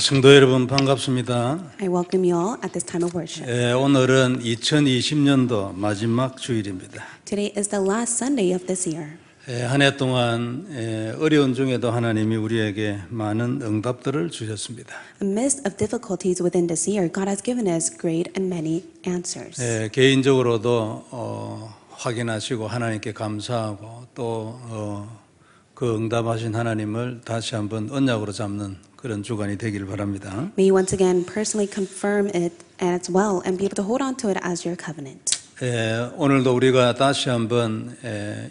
성도 여러분 반갑습니다. I welcome you all at this time of worship. 오늘은 2020년도 마지막 주일입니다. Today is the last Sunday of this year. 한 해 동안 어려운 중에도 하나님이 우리에게 많은 응답들을 주셨습니다. Amidst of difficulties within this year, God has given us great and many answers. 개인적으로도 확인하시고 하나님께 감사하고 또 그 응답하신 하나님을 다시 한번 언약으로 잡는 그런 주간이 되길 바랍니다. May you once again personally confirm it as well and be able to hold on to it as your covenant. 오늘도 우리가 다시 한번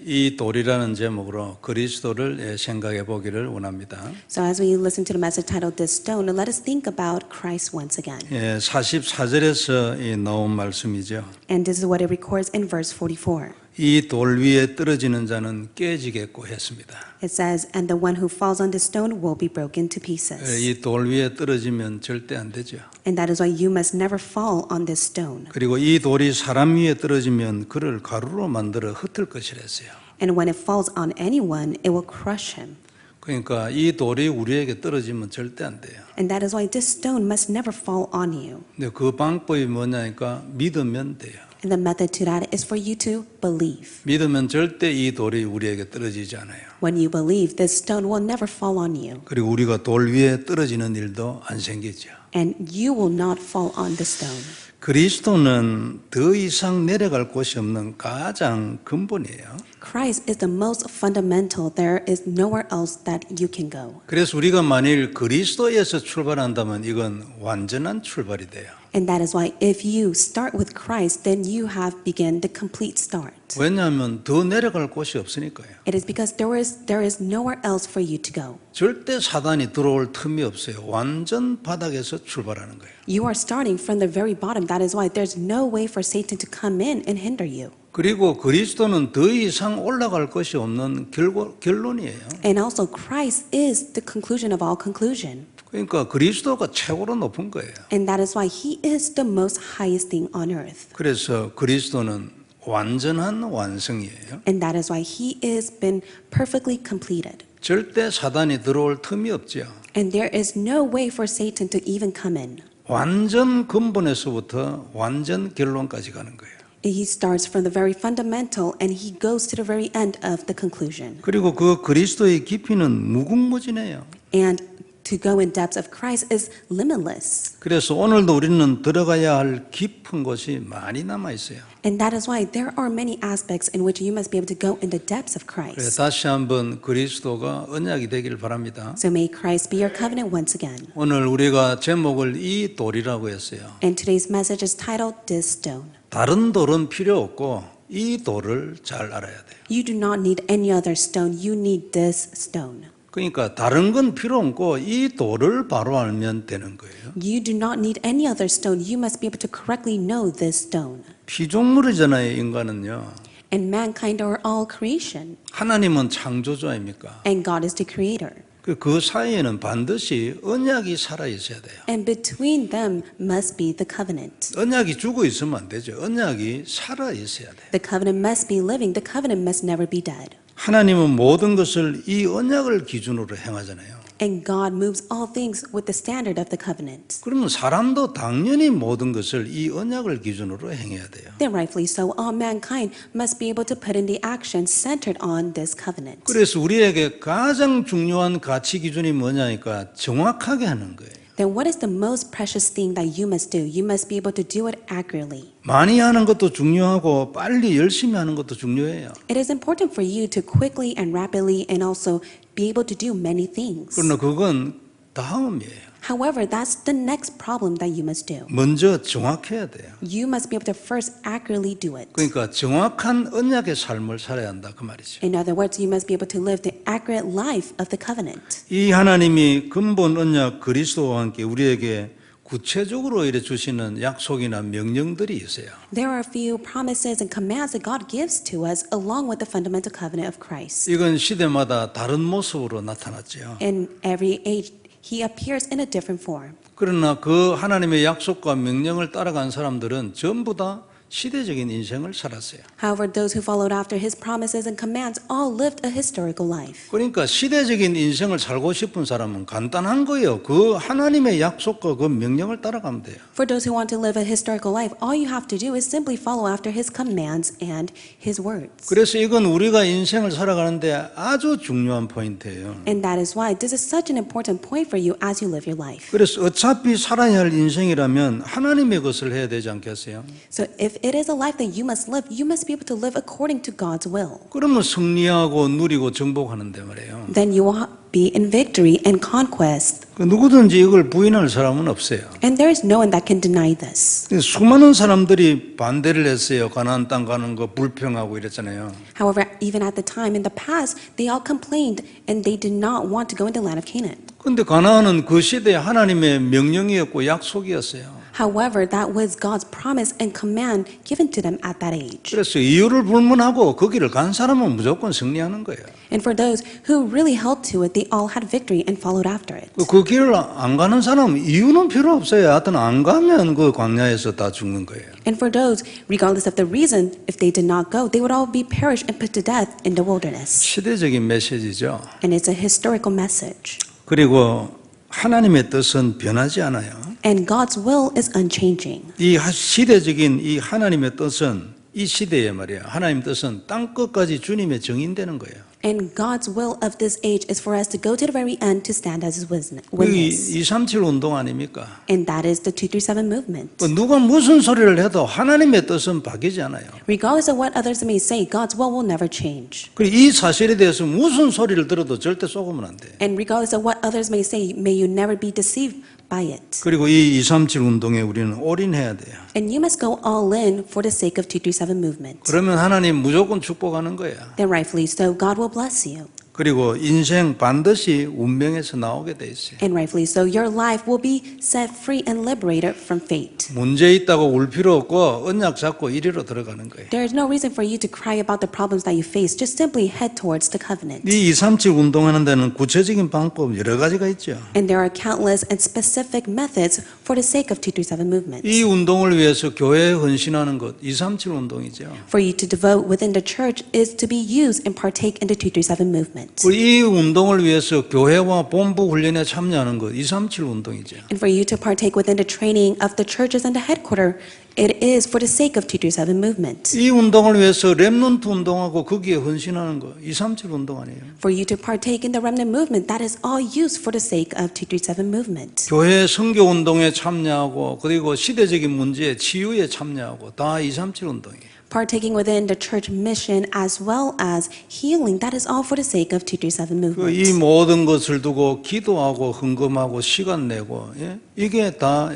이 돌이라는 제목으로 그리스도를 생각해 보기를 원합니다. So as we listen to the message titled This Stone, let us think about Christ once again. 44절에서 나온 말씀이죠. And this is what it records in verse 44. 이 돌 위에 떨어지는 자는 깨지겠고 했습니다. It says, and the one who falls on the stone will be broken to pieces. 이 돌 위에 떨어지면 절대 안 되죠. And that is why you must never fall on this stone. 그리고 이 돌이 사람 위에 떨어지면 그를 가루로 만들어 흩을 것이랬어요. And when it falls on anyone, it will crush him. 그러니까 이 돌이 우리에게 떨어지면 절대 안 돼요. And that is why this stone must never fall on you. 근데 그 방법이 뭐냐니까 믿으면 돼요. And the method to that is for you to believe. 믿으면 절대 이 돌이 우리에게 떨어지지 않아요. When you believe, this stone will never fall on you. 그리고 우리가 돌 위에 떨어지는 일도 안 생기죠. And you will not fall on the stone. 그리스도는 더 이상 내려갈 곳이 없는 가장 근본이에요. Christ is the most fundamental. There is nowhere else that you can go. 그래서 우리가 만일 그리스도에서 출발한다면 이건 완전한 출발이 돼요. And that is why if you start with Christ, then you have begun the complete start. 왜냐하면 더 내려갈 곳이 없으니까요. It is because there is nowhere else for you to go. 절대 사단이 들어올 틈이 없어요. 완전 바닥에서 출발하는 거예요. You are starting from the very bottom. That is why there's no way for Satan to come in and hinder you. 그리고 그리스도는 더 이상 올라갈 것이 없는 결론이에요. And also Christ is the conclusion of all conclusion. 그러니까 그리스도가 최고로 높은 거예요. And that is why he is the most highest thing on earth. 그래서 그리스도는 완전한 완성이에요. And that is why he is been perfectly completed. 절대 사단이 들어올 틈이 없죠. And there is no way for Satan to even come in. 완전 근본에서부터 완전 결론까지 가는 거예요. He starts from the very fundamental and he goes to the very end of the conclusion. 그리고 그 그리스도의 깊이는 무궁무진해요. And to go in depths of Christ is limitless. 그래서 오늘도 우리는 들어가야 할 깊은 곳이 많이 남아 있어요. And that is why there are many aspects in which you must be able to go in the depths of 그래서 Christ. 다시 한번 그리스도가 언약이 되길 바랍니다. So may Christ be your covenant once again. 오늘 우리가 제목을 이 돌이라고 했어요. And today's message is titled This Stone. 다른 돌은 필요 없고 이 돌을 잘 알아야 돼요. You do not need any other stone. You need this stone. 그러니까 다른 건 필요 없고 이 돌을 바로 알면 되는 거예요. You do not need any other stone. You must be able to correctly know this stone. 피조물이잖아요, 인간은요. And mankind are all creation. 하나님은 창조주 아닙니까? And God is the creator. 그 사이에는 반드시 언약이 살아 있어야 돼요. And between them must be the covenant. 언약이 죽어 있으면 안 되죠. 언약이 살아 있어야 돼요. The covenant must be living. The covenant must never be dead. 하나님은 모든 것을 이 언약을 기준으로 행하잖아요. And God moves all things with the standard of the covenant. 그러면 사람도 당연히 모든 것을 이 언약을 기준으로 행해야 돼요. Then rightfully so, all mankind must be able to put in the action centered on this covenant. 그래서 우리에게 가장 중요한 가치 기준이 뭐냐니까 정확하게 하는 거예요. Then what is the most precious thing that you must do? You must be able to do it accurately. 많이 하는 것도 중요하고 빨리 열심히 하는 것도 중요해요. It is important for you to quickly and rapidly and also be able to do many things. 그러나 그건 다음이에요. However, that's the next problem that you must do. 먼저 정확해야 돼요. You must be able to first accurately do it. 그러니까 정확한 언약의 삶을 살아야 한다 그 말이죠. In other words, you must be able to live the accurate life of the covenant. 이 하나님이 근본 언약 그리스도와 함께 우리에게 구체적으로 이래 주시는 약속이나 명령들이 있어요. There are a few promises and commands that God gives to us along with the fundamental covenant of Christ. 이건 시대마다 다른 모습으로 나타났죠. In every age, He appears in a different form. 그러나 그 하나님의 약속과 명령을 따라간 사람들은 전부 다 시대적인 인생을 살았어요. However, those who followed after his promises and commands all lived a historical life. 그러니까 시대적인 인생을 살고 싶은 사람은 간단한 거예요. 그 하나님의 약속과 그 명령을 따라가면 돼요. For those who want to live a historical life, all you have to do is simply follow after his commands and his words. 그래서 이건 우리가 인생을 살아가는데 아주 중요한 포인트예요. And that is why this is such an important point for you as you live your life. 그래서 어차피 살아야 할 인생이라면 하나님의 것을 해야 되지 않겠어요? So if it is a life that you must be able to live according to God's will. 그러면 승리하고 누리고 정복하는데 말이에요. Then you will be in victory and conquest. 그 누구든지 이걸 부인할 사람은 없어요. And there is no one that can deny this. 수많은 사람들이 반대를 했어요. 가나안 땅 가는 거 불평하고 이랬잖아요. However, even at the time in the past, they all complained and they did not want to go into the land of Canaan. 그런데 가나안은 그 시대에 하나님의 명령이었고 약속이었어요. However, that was God's promise and command given to them at that age. 그래서 이유를 불문하고 거기를 간 사람은 무조건 승리하는 거예요. And for those who really held to it, they all had victory and followed after it. 그 길을 안 가는 사람은 이유는 필요 없어요. 하여튼 안 가면 그 광야에서 다 죽는 거예요. And for those, regardless of the reason, if they did not go, they would all be perished and put to death in the wilderness. 시대적인 메시지죠. And it's a historical message. 그리고 하나님의 뜻은 변하지 않아요. And God's will is unchanging. 이 시대적인 이 하나님의 뜻은 이 시대에 말이야. 하나님 뜻은 땅 끝까지 주님의 증인되는 거예요. And God's will of this age is for us to go to the very end to stand as His 그게 witness. 237 운동 아닙니까? And that is the 237 movement. 누가 무슨 소리를 해도 하나님의 뜻은 바뀌지 않아요. Regardless of what others may say, God's will never change. 그리고 이 사실에 대해서 무슨 소리를 들어도 절대 속으면 안 돼. And regardless of what others may say, may you never be deceived by it. 그리고 이 237 운동에 우리는 올인해야 돼요. And you must go all in for the sake of 237 movement. 그러면 하나님 무조건 축복하는 거야. Then rightfully so, God will bless you. 그리고 인생 반드시 운명에서 나오게 돼 있어요. And rightfully so, your life will be set free and liberated from fate. 문제 있다고 울 필요 없고 언약 잡고 이리로 들어가는 거예요. There is no reason for you to cry about the problems that you face. Just simply head towards the covenant. 이 237 운동하는 데는 구체적인 방법 여러 가지가 있죠. And there are countless and specific methods for the sake of 237 movement. 이 운동을 위해서 교회에 헌신하는 것 237 운동이죠. For you to devote within the church is to be used and partake in the 237 movement. 이 운동을 위해서 교회와 본부 훈련에 참여하는 것 237 운동이죠. And for you to partake within the training of the churches and the headquarters, it is for the sake of 237 movement. 이 운동을 위해서 렘넌트 운동하고 거기에 헌신하는 것 237 운동 아니에요. For you to partake in the remnant movement, that is all used for the sake of 237 movement. 교회 선교 운동에 참여하고 그리고 시대적인 문제 치유에 참여하고 다 237 운동이에요. Partaking within the church mission as well as healing, that is all for the sake of 237 이 movement. 모든 것을 두고 기도하고 헌금하고 시간 내고 이게 다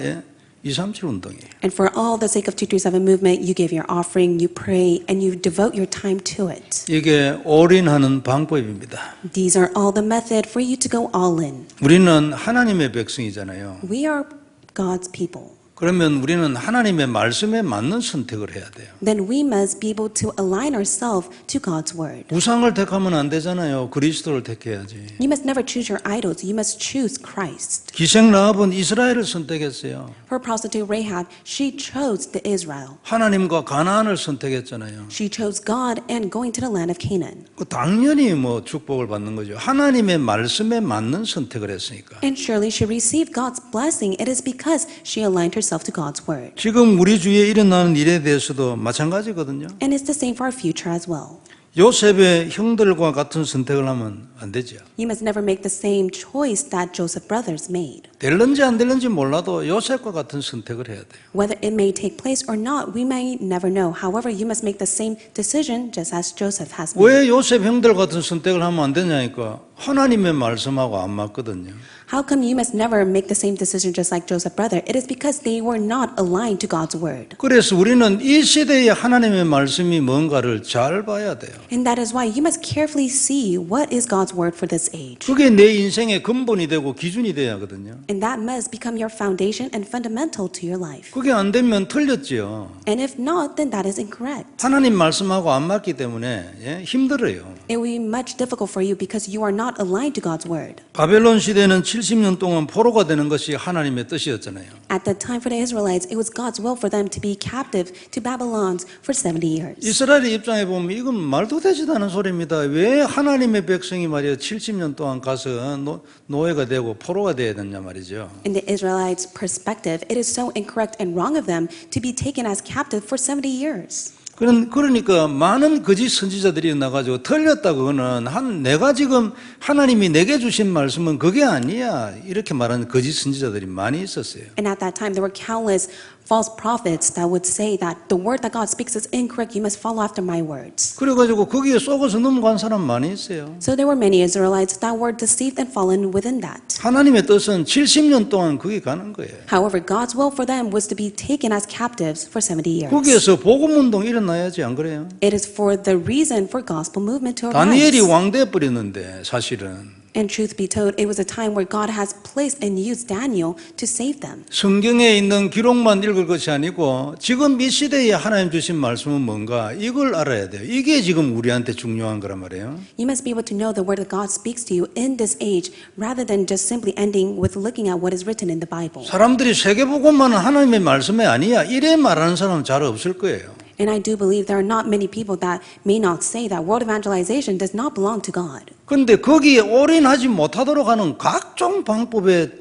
237 운동이에요. And for all the sake of 237 movement, you give your offering, you pray, and you devote your time to it. 이게 올인하는 방법입니다. These are all the method for you to go all in. 우리는 하나님의 백성이잖아요. We are God's people. 그러면 우리는 하나님의 말씀에 맞는 선택을 해야 돼요. Then we must be able to align ourselves to God's word. 우상을 택하면 안 되잖아요. 그리스도를 택해야지. You must never choose your idols. You must choose Christ. 기생 라합은 이스라엘을 선택했어요. For prostitute Rahab, she chose the Israel. 하나님과 가나안을 선택했잖아요. She chose God and going to the land of Canaan. 그 당연히 뭐 축복을 받는 거죠. 하나님의 말씀에 맞는 선택을 했으니까. And surely she received God's blessing. It is because she aligned herself to God's word. 지금 우리 주위에 일어나는 일에 대해서도 마찬가지거든요. And it's the same for our future as well. 요셉의 형들과 같은 선택을 하면 안 되죠. You must never make the same choice that Joseph's brothers made. 될는지 안 될는지 몰라도 요셉과 같은 선택을 해야 돼요. Whether it may take place or not, we may never know. However, you must make the same decision just as Joseph has made. 왜 요셉 형들 같은 선택을 하면 안 되냐니까 하나님의 말씀하고 안 맞거든요. How come you must never make the same decision just like Joseph's brother? It is because they were not aligned to God's word. 그래서 우리는 이 시대의 하나님의 말씀이 뭔가를 잘 봐야 돼요. And that is why you must carefully see what is God's word for this age. 그게 내 인생의 근본이 되고 기준이 돼야 하거든요. And that must become your foundation and fundamental to your life. 그게 안 되면 틀렸지요. And if not, then that is incorrect. 하나님 말씀하고 안 맞기 때문에 힘들어요. It will be much difficult for you because you are not not aligned to God's word. 바벨론 시대는 70년 동안 포로가 되는 것이 하나님의 뜻이었잖아요. At the time for the Israelites, it was God's will for them to be captive to Babylon for 70 years. 이스라엘의 입장에 보면 이건 말도 되지도 않은 소리입니다. 왜 하나님의 백성이 말이야 70년 동안 가서 노예가 되고 포로가 돼야 되냐 말이죠. In the Israelites' perspective, it is so incorrect and wrong of them to be taken as captive for 70 years. 그러니까 많은 거짓 선지자들이 나가지고 틀렸다고는 내가 지금 하나님이 내게 주신 말씀은 그게 아니야 이렇게 말하는 거짓 선지자들이 많이 있었어요. And at that time, there were countless false prophets that would say that the word that God speaks is incorrect. You must follow after my words. 그래가지고 거기에 속아서 넘어간 사람 많이 있어요. So there were many Israelites that were deceived and fallen within that. 하나님의 뜻은 70년 동안 그게 가는 거예요. However, God's will for them was to be taken as captives for 70 years. 거기에서 복음운동 일어나야지 안 그래요? It is for the reason for gospel movement to 다니엘이 arise. 왕돼 버렸는데 사실은 And truth be told, it was a time where God has placed and used Daniel to save them. 성경에 있는 기록만 읽을 것이 아니고 지금 이 시대에 하나님 주신 말씀은 뭔가 이걸 알아야 돼요. 이게 지금 우리한테 중요한 거란 말이에요. You must be able to know the word that God speaks to you in this age rather than just simply ending with looking at what is written in the Bible. 사람들이 세계복음만은 하나님의 말씀이 아니야 이래 말하는 사람은 잘 없을 거예요. And I do believe there are not many people that may not say that world evangelization does not belong to God. 그런데 거기에 올인하지 못하도록 하는 각종 방법의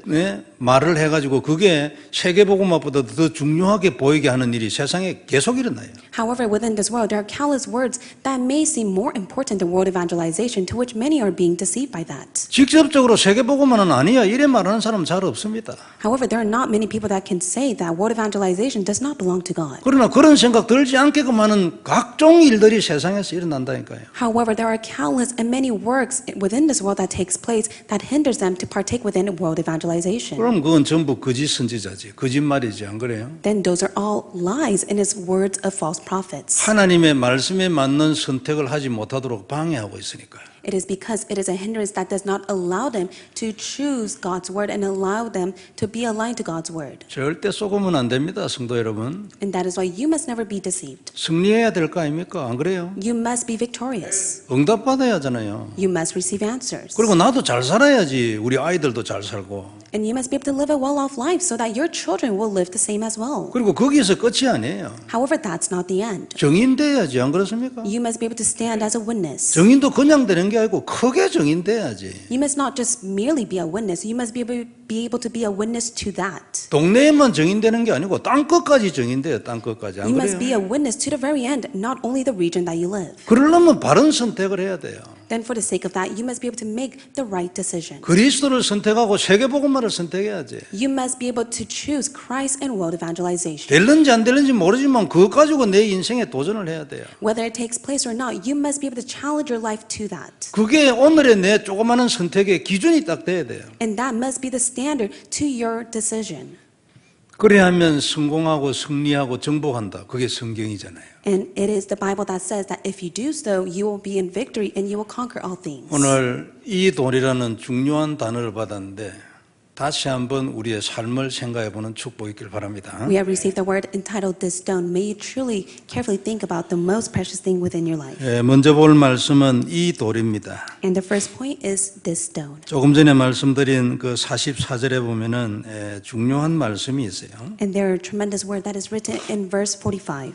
말을 해가지고 그게 세계복음화보다 더 중요하게 보이게 하는 일이 세상에 계속 일어나요. However, within this world, there are countless words that may seem more important than world evangelization, to which many are being deceived by that. 직접적으로 세계복음화는 아니야 이래 말하는 사람 잘 없습니다. However, there are not many people that can say that world evangelization does not belong to God. 그러나 그런 생각 들지 않게끔 하는 각종 일들이 세상에서 일어난다니까요. However, there are countless and many works within this world that takes place that hinders them to partake within world evangelization. 그럼 그건 전부 거짓 선지자지, 거짓말이지 안 그래요? Then those are all lies and it's words of false prophets. 하나님의 말씀에 맞는 선택을 하지 못하도록 방해하고 있으니까요. It is because it is a hindrance that does not allow them to choose God's word and allow them to be aligned to God's word. 절대 속으면 안 됩니다, 성도 여러분. And that is why you must never be deceived. 승리해야 될 거 아닙니까? 안 그래요? You must be victorious. 응답받아야 하잖아요. You must receive answers. 그리고 나도 잘 살아야지 우리 아이들도 잘 살고. And you must be able to live a well-off life so that your children will live the same as well. 그리고 거기에서 끝이 아니에요. However, that's not the end. 정인돼야지 안 그렇습니까? You must be able to stand as a witness. 정인도 그냥 되는 게 아니고 크게 정인돼야지. You must not just merely be a witness. You must be able to be a witness to that. 동네에만 정인되는 게 아니고 땅 끝까지 정인돼요. 땅 끝까지 안 You must be 그래요? a witness to the very end, not only the region that you live. 그러려면 바른 선택을 해야 돼요. Then for the sake of that, you must be able to make the right decision. 그리스도를 선택하고 세계복음화를 선택해야지. You must be able to choose Christ and world evangelization. 될는지 안 될는지 모르지만 그거 가지고 내 인생에 도전을 해야 돼요. Whether it takes place or not, you must be able to challenge your life to that. 그게 오늘의 내 조그마한 선택의 기준이 딱 돼야 돼요. And that must be the standard to your decision. 그래야 하면 성공하고 승리하고 정복한다. 그게 성경이잖아요. And it is the Bible that says that if you do so, you will be in victory and you will conquer all things. 오늘 이 돌이라는 중요한 단어를 받았는데 다시 한번 우리의 삶을 생각해보는 축복이 있길 바랍니다. We have received the word entitled this stone. May you truly carefully think about the most precious thing within your life. 먼저 볼 말씀은 이 돌입니다. And the first point is this stone. 조금 전에 말씀드린 그 44절에 보면은 중요한 말씀이 있어요. And there are tremendous word that is written in verse 45.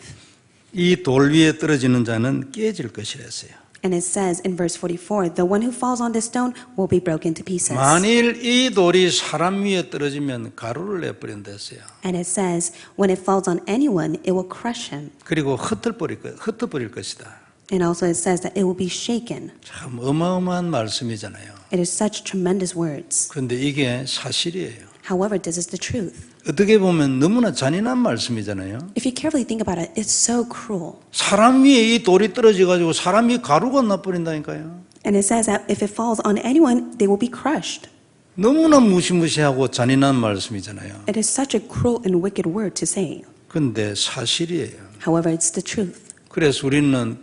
이 돌 위에 떨어지는 자는 깨질 것이랬어요. And it says in verse 44, the one who falls on this stone will be broken to pieces. 만일 이 돌이 사람 위에 떨어지면 가루를 내버린다 했어요. And it says, when it falls on anyone, it will crush him. 그리고 흩어버릴 것이다. And also it says that it will be shaken. 참 어마어마한 말씀이잖아요. It is such tremendous words. 그런데 이게 사실이에요. However, this is the truth. 어떻게 보면 너무나 잔인한 말씀이잖아요. If you carefully think about it, it's so cruel. 사람 위에 이 돌이 떨어져가지고 사람이 가루가 나버린다니까요. And it says that if it falls on anyone, they will be crushed. 너무나 무시무시하고 잔인한 말씀이잖아요. It is such a cruel and wicked word to say. 그런데 사실이에요. However, it's the truth. 그래서 우리는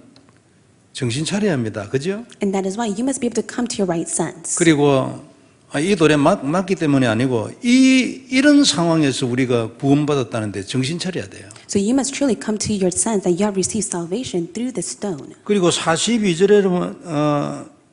정신 차려야 합니다. 그죠? And that is why you must be able to come to your right sense. 그리고 이 돌에 맞기 때문이 아니고 이런 상황에서 우리가 구원받았다는데 정신 차려야 돼요. So you must truly come to your sense that you have received salvation through the stone. 그리고 42절에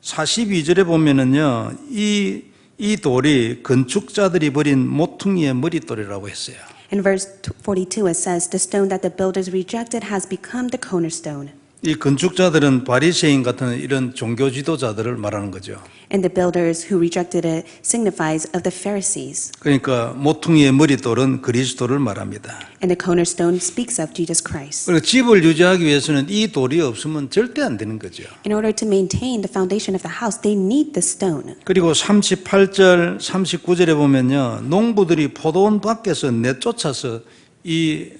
42절에 보면은요, 이 돌이 건축자들이 버린 모퉁이의 머릿돌이라고 했어요. In verse 42, it says, "The stone that the builders rejected has become the cornerstone." 이 건축자들은 바리새인 같은 이런 종교 지도자들을 말하는 거죠. And the builders who rejected it signifies of the Pharisees. 그러니까 모퉁이의 머릿돌은 그리스도를 말합니다. And the cornerstone speaks of Jesus Christ. 그리고 집을 유지하기 위해서는 이 돌이 없으면 절대 안 되는 거죠. In order to maintain the foundation of the house, they need the stone. 그리고 38절, 39절에 보면요, 농부들이 포도원 밖에서 내쫓아서 이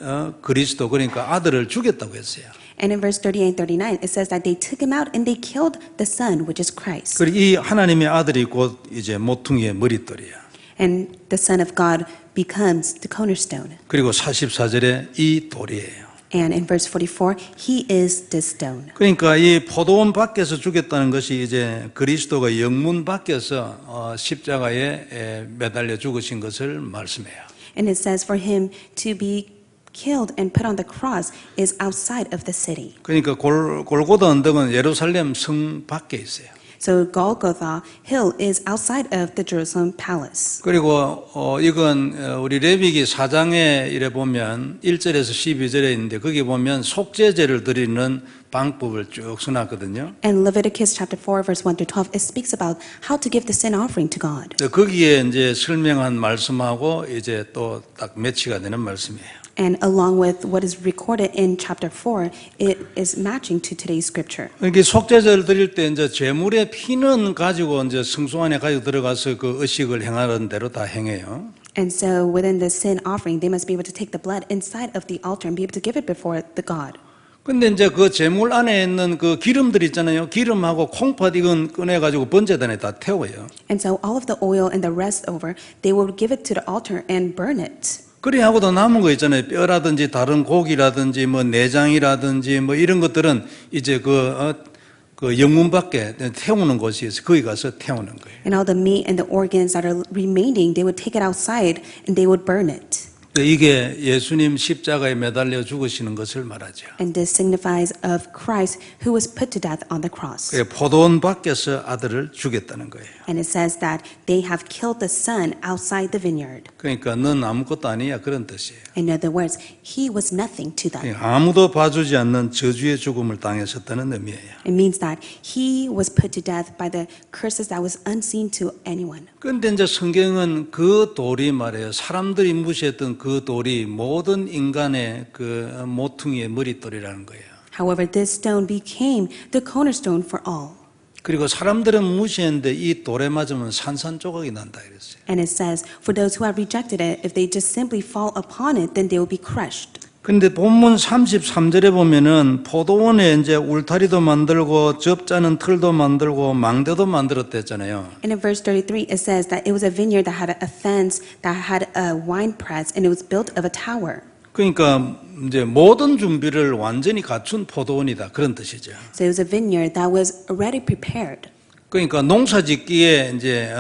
그리스도, 그러니까 아들을 죽였다고 했어요. And in verse 38 39, it says that they took him out and they killed the son, which is Christ. 그리고 이 하나님의 아들이 곧 이제 모퉁이의 머릿돌이야. And the Son of God becomes the cornerstone. 그리고 44절에 이 돌이에요. And in verse 44, he is the stone. 그러니까 이 포도원 밖에서 죽였다는 것이 이제 그리스도가 영문 밖에서 십자가에 매달려 죽으신 것을 말씀해요. And it says for him to be killed and put on the cross is outside of the city. 그러니까 골고다 언덕은 예루살렘 성 밖에 있어요. So Golgotha Hill is outside of the Jerusalem palace. 그리고 이건 우리 레위기 4장에 이래 보면 1절에서 12절에 있는데 거기 보면 속죄제를 드리는 방법을 쭉 써놨거든요. And Leviticus chapter 4 verse 1 through 12 it speaks about how to give the sin offering to God. 거기에 이제 설명한 말씀하고 이제 또 딱 매치가 되는 말씀이에요. And along with what is recorded in chapter 4, it is matching to today's scripture. 이렇게 속죄제를 드릴 때 이제 제물의 피는 가지고 이제 성소 안에 가지고 들어가서 그 의식을 행하는 대로 다 행해요. And so within the sin offering, they must be able to take the blood inside of the altar and be able to give it before the God. 근데 이제 그 제물 안에 있는 그 기름들 있잖아요. 기름하고 콩팥 이건 꺼내가지고 번제단에 다 태워요. And so all of the oil and the rest over, they will give it to the altar and burn it. 그래 하고도 남은 거 있잖아요. 뼈라든지 다른 고기라든지 뭐 내장이라든지 뭐 이런 것들은 이제 그 영문 밖에 태우는 곳이 있어요. 거기 가서 태우는 거예요. And all the meat and the organs that are remaining, they would take it outside and they would burn it. 이게 예수님 십자가에 매달려 죽으시는 것을 말하죠. And this signifies of Christ who was put to death on the cross. 포도원 밖에서 아들을 죽였다는 거예요. And it says that they have killed the son outside the vineyard. 그러니까 넌 아무것도 아니야 그런 뜻이에요. In other words, he was nothing to them. 아무도 봐주지 않는 저주의 죽음을 당하셨다는 의미예요. It means that he was put to death by the curses that was unseen to anyone. 그런데 이제 성경은 그 돌이 말이에요. 사람들이 무시했던 그 돌이 모든 인간의 그 모퉁이의 머릿돌이라는 거예요. However, this stone became the cornerstone for all. 그리고 사람들은 무시했는데 이 돌에 맞으면 산산조각이 난다 그랬어요. And it says, for those who have rejected it, if they just simply fall upon it, then they will be crushed. 근데 본문 33절에 보면은 포도원에 이제 울타리도 만들고 접자는 틀도 만들고 망대도 만들었댔잖아요. And in verse 33, it says that it was a vineyard that had a fence, that had a wine press, and it was built of a tower. 그러니까 이제 모든 준비를 완전히 갖춘 포도원이다 그런 뜻이죠. So it was a vineyard that was already prepared. 그러니까 농사짓기에 이제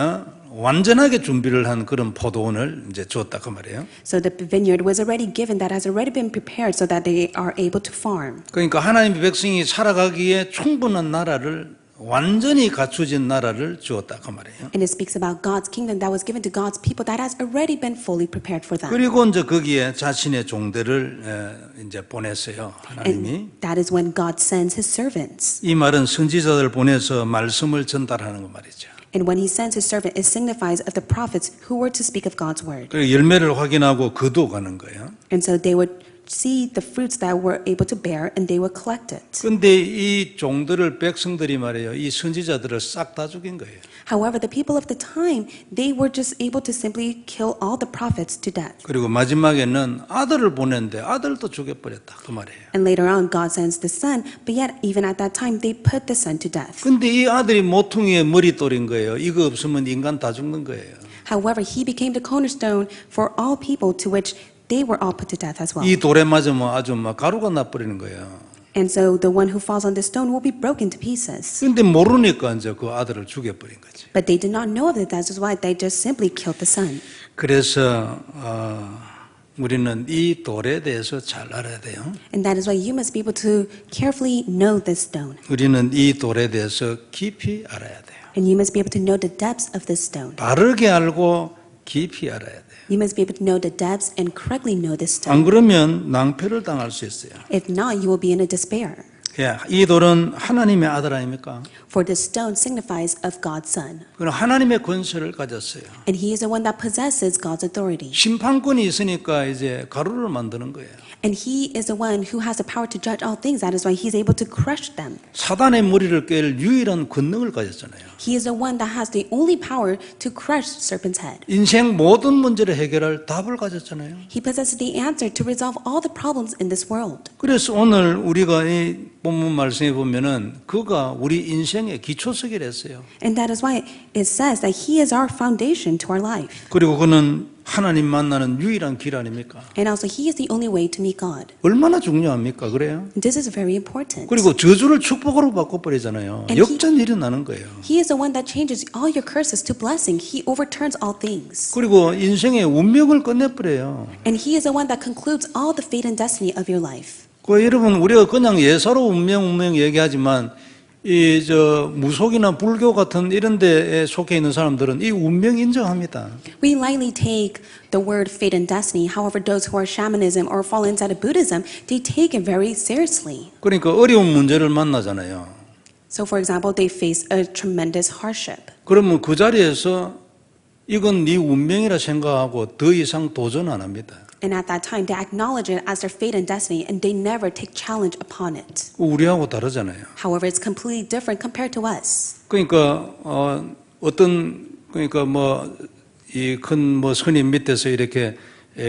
완전하게 준비를 한 그런 포도원을 이제 주었다 그 말이에요. So the vineyard was already given, that has already been prepared so that they are able to farm. 그러니까 하나님의 백성이 살아가기에 충분한 나라를 완전히 갖추진 나라를 주었다 그 말이에요. And it speaks about God's kingdom that was given to God's people that has already been fully prepared for them. 그리고 이제 거기에 자신의 종들을 이제 보냈어요. 하나님이. And that is when God sends his servants. 이 말은 선지자들 보내서 말씀을 전달하는 거 말이죠. And when he sends his servant, it signifies of the prophets who were to speak of God's word. 그리고 열매를 확인하고 거두어가는 거예요. And so they would see the fruits that were able to bear and they would collect it. 그런데 이 종들을 백성들이 말이에요. 이 선지자들을 싹 다 죽인 거예요. However, the people of the time, they were just able to simply kill all the prophets to death. 그리고 마지막에는 아들을 보냈는데 아들도 죽여버렸다 그 말이에요. And later on, God sends the son, but yet even at that time, they put the son to death. 근데 이 아들이 모퉁이의 머릿돌인 거예요. 이거 없으면 인간 다 죽는 거예요. However, he became the cornerstone for all people to which they were all put to death as well. 이 돌에 맞으면 아주 막 가루가 나버리는 거예요. And so the one who falls on the stone will be broken to pieces. 근데 모르니까 이제 그 아들을 죽여버린 거지. But they did not know of it. That is why they just simply killed the son. 그래서 우리는 이 돌에 대해서 잘 알아야 돼요. And that is why you must be able to carefully know this stone. 우리는 이 돌에 대해서 깊이 알아야 돼요. And you must be able to know the depths of this stone. 바르게 알고 깊이 알아야 돼요. You must be able to know the depths and correctly know this 안 stone. 그러면 낭패를 당할 수 있어요. If not, you will be in a despair. 예, 이 돌은 하나님의 아들 아닙니까? For this stone signifies of God's Son. 그는 하나님의 권세를 가졌어요. And he is the one that possesses God's authority. 심판권이 있으니까 이제 가루를 만드는 거예요. And he is the one who has the power to judge all things. That is why he's able to crush them. 사단의 머리를 깰 유일한 권능을 가졌잖아요. He is the one that has the only power to crush serpent's head. 인생 모든 문제를 해결할 답을 가졌잖아요. He possesses the answer to resolve all the problems in this world. 그래서 오늘 우리가 이 본문 말씀에 보면은 그가 우리 인생의 기초석이라 했어요. And that is why it says that he is our foundation to our life. 그리고 그는 하나님 만나는 유일한 길 아닙니까? And also he is the only way to meet God. 얼마나 중요합니까? 그래요? This is very important. 그리고 저주를 축복으로 바꿔버리잖아요. And 역전이 일어나는 거예요. He is the one that changes all your curses to blessing. He overturns all things. 그리고 인생의 운명을 끝내버려요. And he is the one that concludes all the fate and destiny of your life. 그 여러분 우리가 그냥 예사로 운명 얘기하지만 이 무속이나 불교 같은 이런 데에 속해 있는 사람들은 이 운명 인정합니다. We lightly take the word fate and destiny. However, those who are shamanism or fall inside of Buddhism, they take it very seriously. 그러니까 어려운 문제를 만나잖아요. So, for example, they face a tremendous hardship. 그러면 그 자리에서 이건 네 운명이라 생각하고 더 이상 도전 안 합니다. And at that time, they acknowledge it as their fate and destiny, and they never take challenge upon it. 우리하고 다르잖아요. However, it's completely different compared to us. 그러니까 그러니까 이 큰 스님 밑에서 이렇게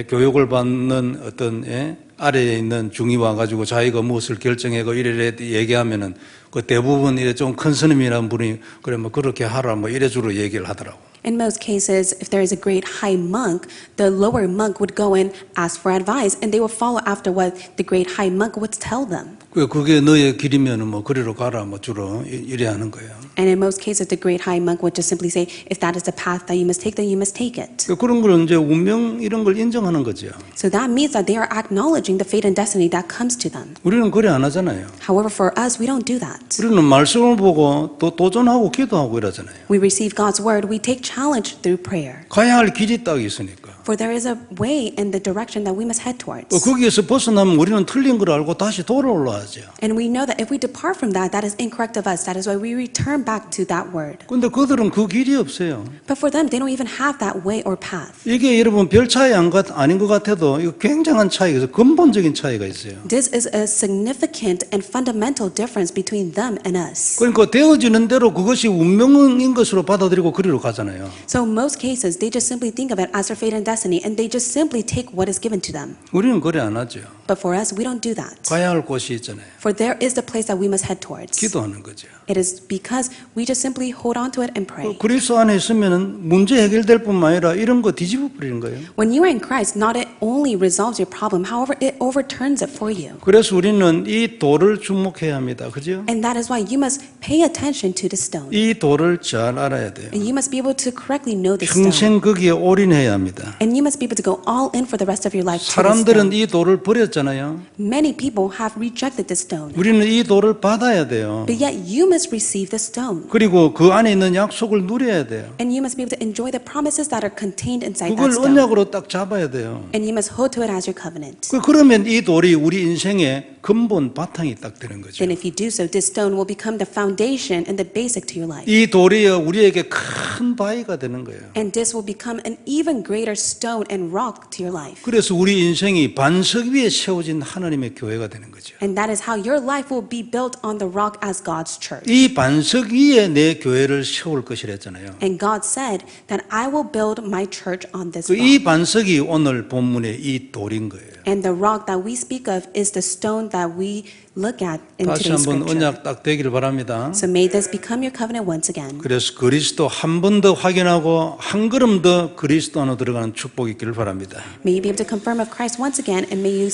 교육을 받는 어떤 아래에 있는 중이 와가지고 자기가 무엇을 결정하고 이래 얘기하면은 그 대부분 이래 좀 큰 스님이라는 분이 그래 그렇게 하라 이래 주로 얘기를 하더라고. In most cases, if there is a great high monk, the lower monk would go and ask for advice, and they would follow after what the great high monk would tell them. 그게 너의 길이면은 그리로 가라 주로 이래 하는 거예요. And in most cases, the great high monk would just simply say, if that is the path that you must take, then you must take it. 그런 걸 이제 운명 이런 걸 인정하는 거죠. So that means that they are acknowledging the fate and destiny that comes to them. 우리는 그래 안 하잖아요. However, for us, we don't do that. 우리는 말씀을 보고 또 도전하고 기도하고 이러잖아요. We receive God's word, we take challenge through prayer. 가야 할 길이 딱 있으니까. For there is a way in the direction that we must head towards. 거기에서 벗어나면 우리는 틀린 걸 알고 다시 돌아올라야죠. And we know that if we depart from that, that is incorrect of us. That is why we return back to that word. 근데 그들은 그 길이 없어요. But for them, they don't even have that way or path. 이게 여러분 별 차이 아닌 것 같아도 이거 굉장한 차이가 있어요. 근본적인 차이가 있어요. This is a significant and fundamental difference between them and us. 그러니까 되어지는 대로 그것이 운명인 것으로 받아들이고 그리로 가잖아요. So in most cases, they just simply think of it as their fate and destiny, and they just simply take what is given to them. 우리는 그래 안 하죠. But for us, we don't do that. 가야 할 곳이 있잖아요. For there is the place that we must head towards. 기도하는 거죠. It is because we just simply hold on to it and pray. 그리스도 안에 있으면은 문제 해결될 뿐만 아니라 이런 거 뒤집어 버리는 거예요. When you are in Christ, not it only resolves your problem, however, it overturns it for you. 그래서 우리는 이 돌을 주목해야 합니다. 그죠? And that is why you must pay attention to the stone. 이 돌을 잘 알아야 돼요. And you must be able to correctly know the stone. 평생 거기에 올인해야 합니다. And you must be able to go all in for the rest of your life to the 사람들은 stone. 이 돌을 버렸잖아요. Many people have rejected the stone. 우리는 이 돌을 받아야 돼요. But yet you must receive the stone. 그리고 그 안에 있는 약속을 누려야 돼요. And you must be able to enjoy the promises that are contained inside 그걸 that stone. 언약으로 딱 잡아야 돼요. And you must hold to it as your covenant. 그러면 이 돌이 우리 인생의 근본 바탕이 딱 되는 거죠. Then if you do so, this stone will become the foundation and the basic to your life. 이 돌이 우리에게 큰 바위가 되는 거예요. And this will become an even greater stone and rock to your life. 그래서 우리 인생이 반석 위에 세워진 하나님의 교회가 되는 거죠. And that is how your life will be built on the rock as God's church. 이 반석 위에 내 교회를 세울 것이랬잖아요. And God said that I will build my church on this 이 rock. 반석이 오늘 본문의 이 돌인 거예요. And the rock that we speak of is the stone that we look at in 다시 today's 한번 scripture. 언약 딱 되기를 바랍니다. So may this become your covenant once again. 그래서 그리스도 한 번 더 확인하고 한 걸음 더 그리스도 안으로 들어가는 축복이 있기를 바랍니다. May you be able to confirm of Christ once again, and may you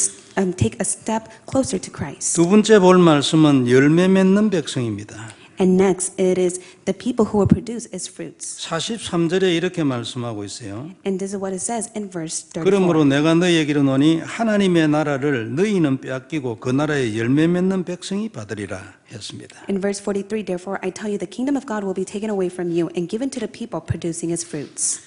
take a step closer to Christ. 두 번째 볼 말씀은 열매 맺는 백성입니다. And next, it is the people who will produce its fruits. 43절에 이렇게 말씀하고 있어요. And this is what it says in verse 34. 그러므로 내가 너희에게 이르노니 하나님의 나라를 너희는 빼앗기고 그 나라의 열매 맺는 백성이 받으리라 했습니다. In verse 43, therefore I tell you, the kingdom of God will be taken away from you and given to the people producing its fruits.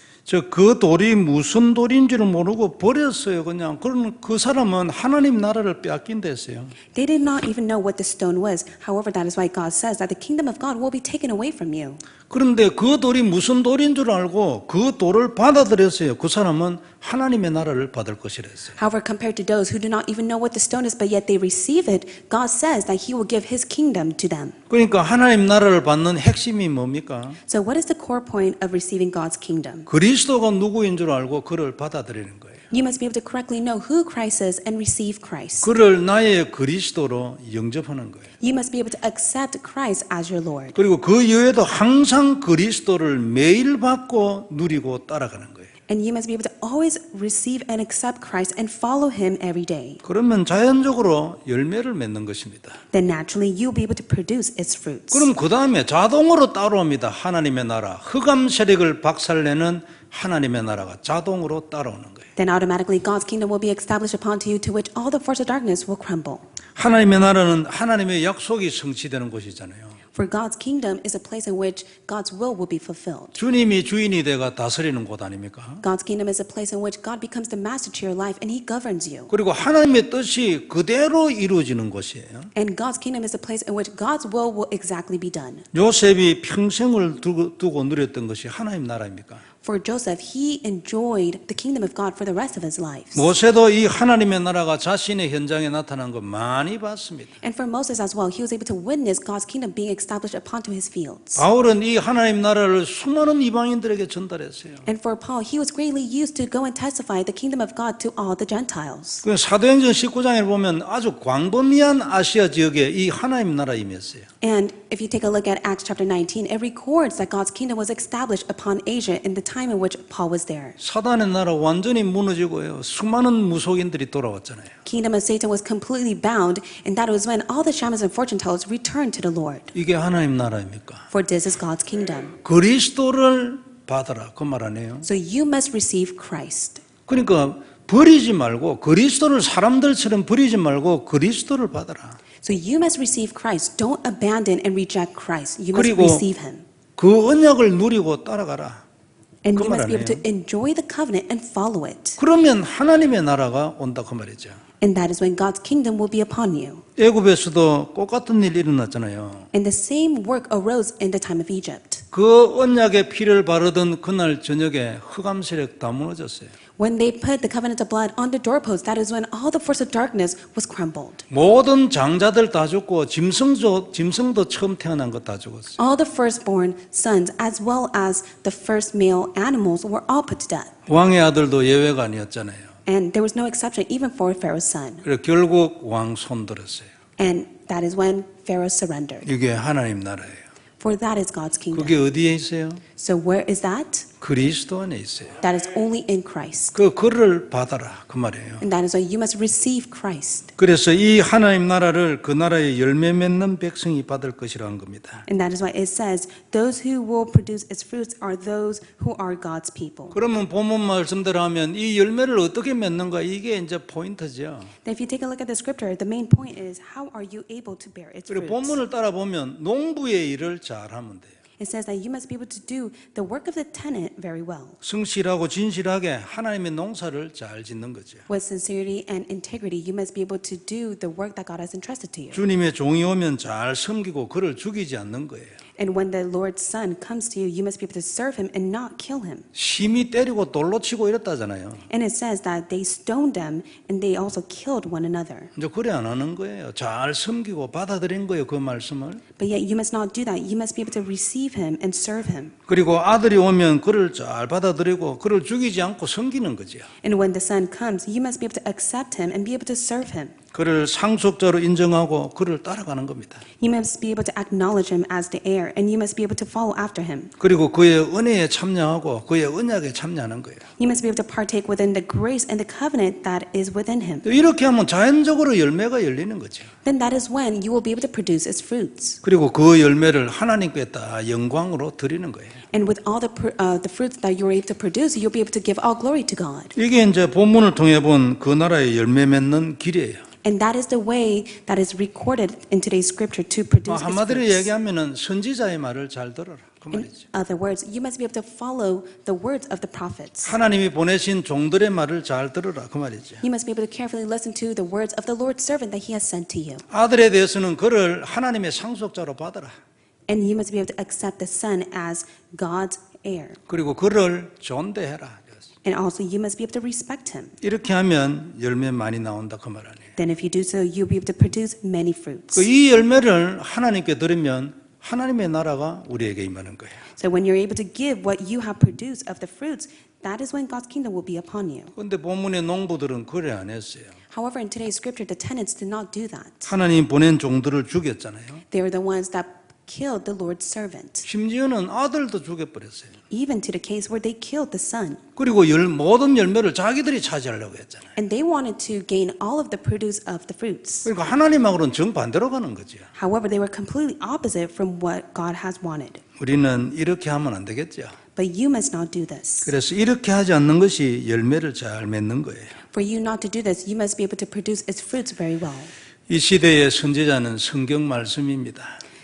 그 돌이 무슨 돌인 줄 모르고 버렸어요. 그냥 그런 그 사람은 하나님 나라를 빼앗긴다 했어요. They did not even know what the stone was. However, that is why God says that the kingdom of God will be taken away from you. 그런데 그 돌이 무슨 돌인 줄 알고 그 돌을 받아들였어요. 그 사람은 하나님의 나라를 받을 것이라 했어요. However, compared to those who do not even know what the stone is, but yet they receive it, God says that He will give His kingdom to them. 그러니까 하나님 나라를 받는 핵심이 뭡니까? So what is the core point of receiving God's kingdom? 그리스도가 누구인 줄 알고 그를 받아들이는 거예요. You must be able to correctly know who Christ is and receive Christ. 그를 나의 그리스도로 영접하는 거예요. You must be able to accept Christ as your Lord. 그리고 그 이후에도 항상 그리스도를 매일 받고 누리고 따라가는 거예요. And you must be able to always receive and accept Christ and follow Him every day. 그러면 자연적으로 열매를 맺는 것입니다. Then naturally you'll be able to produce its fruits. 그럼 그 다음에 자동으로 따라옵니다. 하나님의 나라. 흑암 세력을 박살내는 하나님의 나라가 자동으로 따라오는 거예요. Then automatically God's kingdom will be established upon to you, to which all the force of darkness will crumble. 하나님의 나라는 하나님의 약속이 성취되는 곳이잖아요. For God's kingdom is a place in which God's will be fulfilled. 주님이 주인이 되가 다스리는 곳 아닙니까? God's kingdom is a place in which God becomes the master to your life and He governs you. 그리고 하나님의 뜻이 그대로 이루어지는 곳이에요. And God's kingdom is a place in which God's will exactly be done. 요셉이 평생을 두고 누렸던 것이 하나님 나라입니까? For Joseph, he enjoyed the kingdom of God for the rest of his life. 모세도 이 하나님의 나라가 자신의 현장에 나타난 거 많이 봤습니다. And for Moses as well, he was able to witness God's kingdom being established upon to his fields. 바울은 이 하나님 나라를 수많은 이방인들에게 전달했어요. And for Paul, he was greatly used to go and testify the kingdom of God to all the Gentiles. 그 사도행전 19장에 보면 아주 광범위한 아시아 지역에 이 하나님 나라 임했어요. And if you take a look at Acts chapter 19, it records that God's kingdom was established upon Asia in the time in which Paul was there. 사단의 나라 완전히 무너지고요. 수많은 무속인들이 돌아왔잖아요. Kingdom of Satan was completely bound, and that was when all the shamans and fortune tellers returned to the Lord. 이게 하나님 나라입니까? For this is God's kingdom. 그리스도를 받아라 그 말 아니에요? So you must receive Christ. 그러니까 버리지 말고 그리스도를 사람들처럼 버리지 말고 그리스도를 받아라. So you must receive Christ. Don't abandon and reject Christ. You must 그리고 receive Him. 그 언약을 누리고 따라가라. And 그 you 말 must be able to 아니에요? enjoy the covenant and follow it. 그러면 하나님의 나라가 온다 그 말이죠. And that is when God's kingdom will be upon you. 애굽에서도 똑같은 일이 일어났잖아요. And the same work arose in the time of Egypt. 그 언약의 피를 바르던 그날 저녁에 흑암 세력 다 무너졌어요. When they put the covenant of blood on the doorpost, that is when all the force of darkness was crumbled. 모든 장자들 다 죽고 짐승도 처음 태어난 것 다 죽었어요. All the firstborn sons, as well as the first male animals, were all put to death. 왕의 아들도 예외가 아니었잖아요. And there was no exception even for Pharaoh's son. 그래서 결국 왕 손들었어요. And that is when Pharaoh surrendered. 이게 하나님 나라예요. For that is God's kingdom. 그게 어디에 있어요? So where is that? 그리스도 안에 있어요. That is only in Christ. 그를 받아라 그 말이에요. And that is why you must receive Christ. 그래서 이 하나님 나라를 그 나라의 열매 맺는 백성이 받을 것이라는 겁니다. And that is why it says, those who will produce its fruits are those who are God's people. 그러면 본문 말씀대로 하면 이 열매를 어떻게 맺는가 이게 이제 포인트죠. Then if you take a look at the scripture, the main point is, how are you able to bear its 그리고 fruits? 본문을 따라 보면 농부의 일을 잘하면 돼요. It says that you must be able to do the work of the tenant very well. 성실하고 진실하게 하나님의 농사를 잘 짓는 거죠. With sincerity and integrity, you must be able to do the work that God has entrusted to you. 주님의 종이 오면 잘 섬기고 그를 죽이지 않는 거예요. And when the Lord's Son comes to you, you must be able to serve Him and not kill Him. 심히 때리고 돌로 치고 이랬다잖아요. And it says that they stoned them and they also killed one another. 이제 그래 안 하는 거예요. 잘 섬기고 받아들인 거예요. 그 말씀을. But yet you must not do that. You must be able to receive Him and serve Him. 그리고 아들이 오면 그를 잘 받아들이고 그를 죽이지 않고 섬기는 거죠. And when the Son comes, you must be able to accept Him and be able to serve Him. 그를 상속자로 인정하고 그를 따라가는 겁니다. You must be able to acknowledge him as the heir, and you must be able to follow after him. 그리고 그의 은혜에 참여하고 그의 언약에 참여하는 거예요. You must be able to partake within the grace and the covenant that is within him. 이렇게 하면 자연적으로 열매가 열리는 거죠. Then that is when you will be able to produce its fruits. 그리고 그 열매를 하나님께 다 영광으로 드리는 거예요. And with all the fruits that you're able to produce, you'll be able to give all glory to God. 이게 이제 본문을 통해 본 그 나라의 열매 맺는 길이에요. And that is the way that is recorded in today's scripture to produce its 한마디로 fruits. 얘기하면은 선지자의 말을 잘 들어라. 그 In 말이죠. other words, you must be able to follow the words of the prophets. 하나님이 보내신 종들의 말을 잘 들어라. 그 말이죠. You must be able to carefully listen to the words of the Lord's servant that he has sent to you. 아들에 대해서는 그를 하나님의 상속자로 받아라. And you must be able to accept the son as God's heir. 그리고 그를 존대해라. And also you must be able to respect him. 이렇게 하면 열매 많이 나온다. 그 말 아니에요. Then if you do so, you'll be able to produce many fruits. 이 열매를 하나님께 드리면 하나님의 나라가 우리에게 임하는 거예요. So when you're able to give what you have produced of the fruits, that is when God's kingdom will be upon you. 그런데 본문의 농부들은 그래 안 했어요. However, in today's scripture, the tenants did not do that. 하나님 보낸 종들을 죽였잖아요. They were the ones that killed the Lord's servant, 심지어는 아들도 죽여버렸어요. even to the case where they killed the son. 그리고 모든 열매를 자기들이 차지하려고 했잖아요. And they wanted to gain all of the produce of the fruits. 그러니까 하나님하고는 정반대로 가는 거죠. However, they were completely opposite from what God has wanted. 우리는 이렇게 하면 안 되겠죠. But you must not do this. 그래서 이렇게 하지 않는 것이 열매를 잘 맺는 거예요. For you not to do this, you must be able to produce its fruits very well. 이 시대의 선지자는 성경 말씀입니다.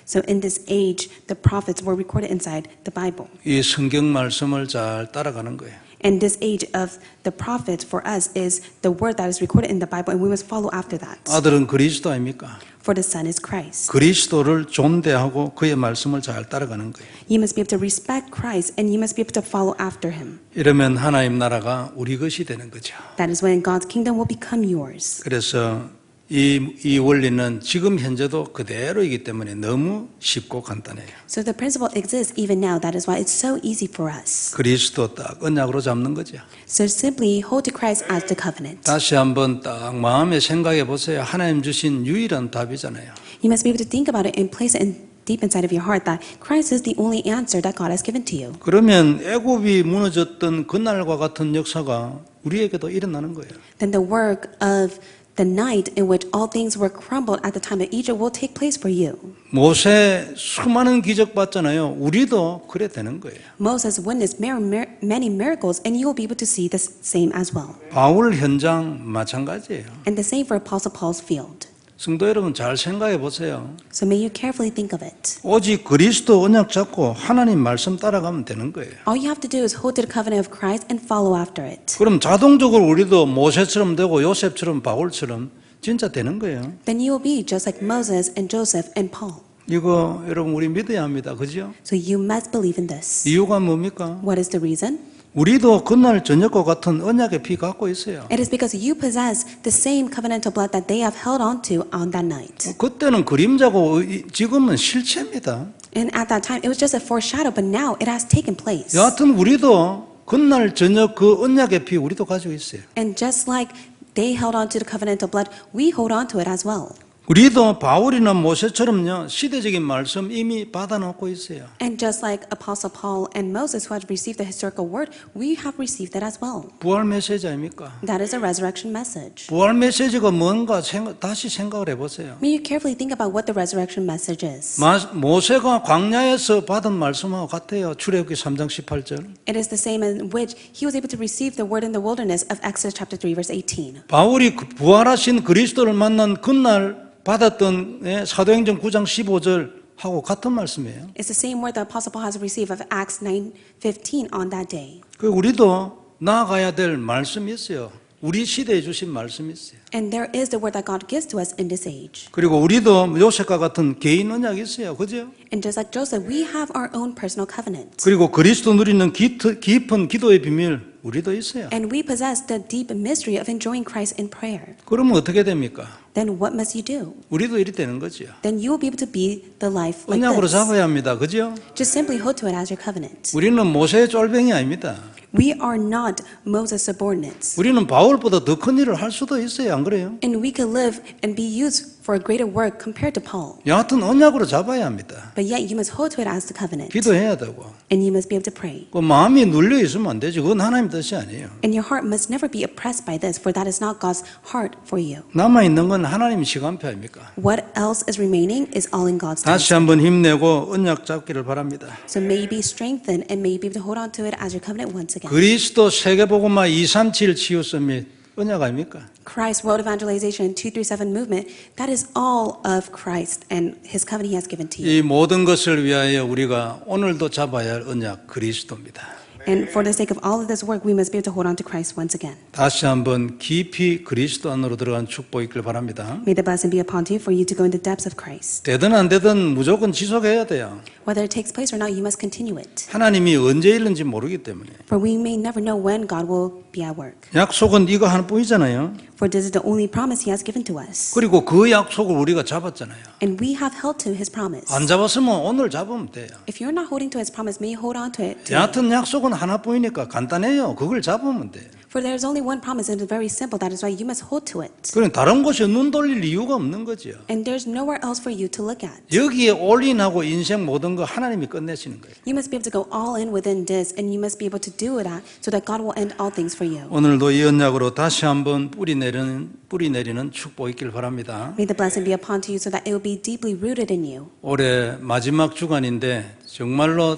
So in this age, the prophets were recorded inside the Bible. 이 성경 말씀을 잘 따라가는 거예요. And this age of the prophets for us is the word that is recorded in the Bible, and we must follow after that. 아들은 그리스도 아닙니까? For the Son is Christ. 그리스도를 존대하고 그의 말씀을 잘 따라가는 거예요. You must be able to respect Christ, and you must be able to follow after him. 이러면 하나님 나라가 우리 것이 되는 거죠. That is when God's kingdom will become yours. 그래서 이 원리는 지금 현재도 그대로이기 때문에 너무 쉽고 간단해요. So the principle exists even now. That is why it's so easy for us. 그리스도 딱 언약으로 잡는 거죠. So simply hold to Christ as the covenant. 다시 한번 딱 마음에 생각해 보세요. 하나님 주신 유일한 답이잖아요. You must be able to think about it and place it deep inside of your heart that Christ is the only answer that God has given to you. 그러면 애굽이 무너졌던 그날과 같은 역사가 우리에게도 일어나는 거예요. Then the work of the night in which all things were crumbled at the time of Egypt will take place for you. 모세 수많은 기적 봤잖아요. 우리도 그래 되는 거예요. Moses witnessed many miracles, and you will be able to see the same as well. 바울 현장 마찬가지예요. And the same for Apostle Paul's field. 성도 여러분 잘 생각해 보세요. So may you carefully think of it. 오직 그리스도 언약 잡고 하나님 말씀 따라가면 되는 거예요. All you have to do is hold to the covenant of Christ and follow after it. 그럼 자동적으로 우리도 모세처럼 되고 요셉처럼 바울처럼 진짜 되는 거예요. Then you will be just like Moses and Joseph and Paul. 이거 여러분 우리 믿어야 합니다. 그죠? So you must believe in this. 이유가 뭡니까? What is the reason? 우리도 그날 저녁과 같은 언약의 피 갖고 있어요. It is because you possess the same covenantal blood that they have held on to on that night. 그때는 그림자고 지금은 실체입니다. And at that time, it was just a foreshadow, but now it has taken place. 여하튼 우리도 그날 저녁 그 언약의 피 우리도 가지고 있어요. And just like they held on to the covenantal blood, we hold on to it as well. 우리도 바울이나 모세처럼요 시대적인 말씀 이미 받아놓고 있어요. And just like Apostle Paul and Moses who had received the historical word, we have received that as well. 부활 메시지 아닙니까? That is a resurrection message. 부활 메시지가 뭔가 다시 생각을 해보세요. May you carefully think about what the resurrection message is. 모세가 광야에서 받은 말씀하고 같아요. 출애굽기 3장 18절. It is the same in which he was able to receive the word in the wilderness of Exodus chapter 3 verse 18. 바울이 부활하신 그리스도를 만난 그날 받았던 사도행전 9장 15절하고 같은 말씀이에요. It's the same word the Apostle Paul has received of Acts 9:15 on that day. 그 우리도 나아가야 될 말씀이 있어요. 우리 시대에 주신 말씀이 있어요. And there is the word that God gives to us in this age. 그리고 우리도 요셉과 같은 개인 언약이 있어요. 그죠? And just like Joseph, we have our own personal covenant. 그리고 그리스도 누리는 깊은 기도의 비밀 우리도 있어요. And we possess the deep mystery of enjoying Christ in prayer. 그러면 어떻게 됩니까? Then what must you do? 우리도 이리 되는 거죠. Then you will be able to be the life like 언약으로 this. 잡아야 합니다. 그죠? Just simply hold to it as your covenant. 우리는 모세의 쫄병이 아닙니다. We are not Moses' subordinates. 우리는 바울보다 더 큰 일을 할 수도 있어요. 안 그래요? And we could live and be used for a greater work compared to Paul. 여하튼 언약으로 잡아야 합니다. But yet you must hold to it as the covenant. 기도해야 되고. And you must be able to pray. 그 마음이 눌려 있으면 안 되지. 그건 하나님 뜻이 아니에요. And your heart must never be oppressed by this, for that is not God's heart for you. 남아 있는 건 하나님 시간표 아닙니까? What else is remaining is all in God's time. 다시 한번 힘내고 언약 잡기를 바랍니다. So may you be strengthened and may you be able to hold on to it as your covenant once again. 그리스도 세계복음화 237 치유 서밋 언약 아닙니까? Christ World Evangelization 237 movement, that is all of Christ and His covenant He has given to you. 이 모든 것을 위하여 우리가 오늘도 잡아야 할 언약 그리스도입니다. And for the sake of all of this work, we must be able to hold on to Christ once again. 다시 한번 깊이 그리스도 안으로 들어간 축복이 있길 바랍니다. May the blessing be upon you for you to go in the depths of Christ. 되든 안 되든 무조건 지속해야 돼요. Whether it takes place or not, you must continue it. 하나님이 언제 일는지 모르기 때문에. For we may never know when God will be at work. 약속은 이거 하나뿐이잖아요. For this is the only promise He has given to us. 그리고 그 약속을 우리가 잡았잖아요. And we have held to His promise. 안 잡았으면 오늘 잡으면 돼요. If you're not holding to His promise, may you hold on to it today. 여하튼 약속은 하나뿐이니까 간단해요. 그걸 잡으면 돼요. For there is only one promise and it's very simple. That is why you must hold to it. 그럼 다른 곳에 눈 돌릴 이유가 없는 거죠. And there's nowhere else for you to look at. 여기에 올인하고 인생 모든 거 하나님이 끝내시는 거예요. You must be able to go all in within this, and you must be able to do it so that God will end all things for you. 오늘도 이 언약으로 다시 한번 뿌리 내리는 축복이 있길 바랍니다. May the blessing be upon you so that it will be deeply rooted in you. 올해 마지막 주간인데 정말로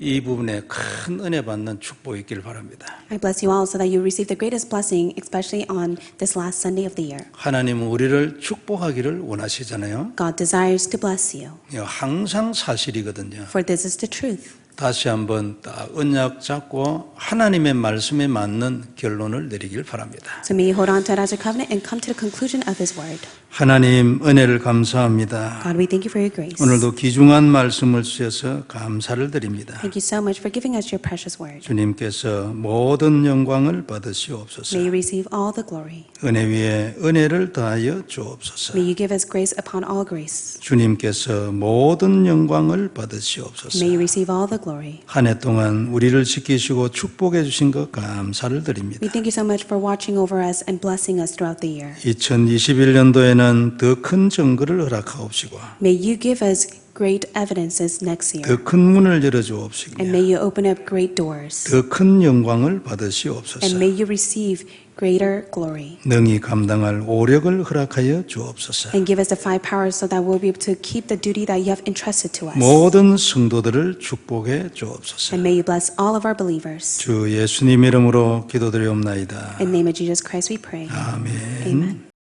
이 부분에 큰 은혜 받는 축복이 있길 바랍니다. I bless you all so that you receive the greatest blessing, especially on this last Sunday of the year. 하나님은 우리를 축복하기를 원하시잖아요. God desires to bless you, 이거 항상 사실이거든요. for this is the truth. 다시 한번 딱 언약 잡고 하나님의 말씀에 맞는 결론을 내리길 바랍니다. So may you hold on to it as your covenant and come to the conclusion of His word. 하나님 은혜를 감사합니다. God, we thank you for your grace. 오늘도 귀중한 말씀을 주셔서 감사를 드립니다. Thank you so much for giving us your precious word. 주님께서 모든 영광을 받으시옵소서. May you receive all the glory. 은혜 위에 은혜를 더하여 주옵소서. May you give us grace upon all grace. 주님께서 모든 영광을 받으시옵소서. May you receive all the glory. 한 해 동안 우리를 지키시고 축복해 주신 것 감사를 드립니다. We thank you so much for watching over us and blessing us throughout the year. 2021년도에는 더 큰 증거를 허락하옵시고 May you give us great evidences next year. 더 큰 문을 열어 And 주옵시며 may you open up great doors. 더 큰 영광을 받으시옵소서. And may you receive greater glory. 능히 감당할 오력을 허락하여 주옵소서. And give us the five powers so that we'll be able to keep the duty that you have entrusted to us. 모든 성도들을 축복해 주옵소서. And may you bless all of our believers. 주 예수님 이름으로 기도드리옵나이다. In the name of Jesus Christ we pray. 아멘. Amen.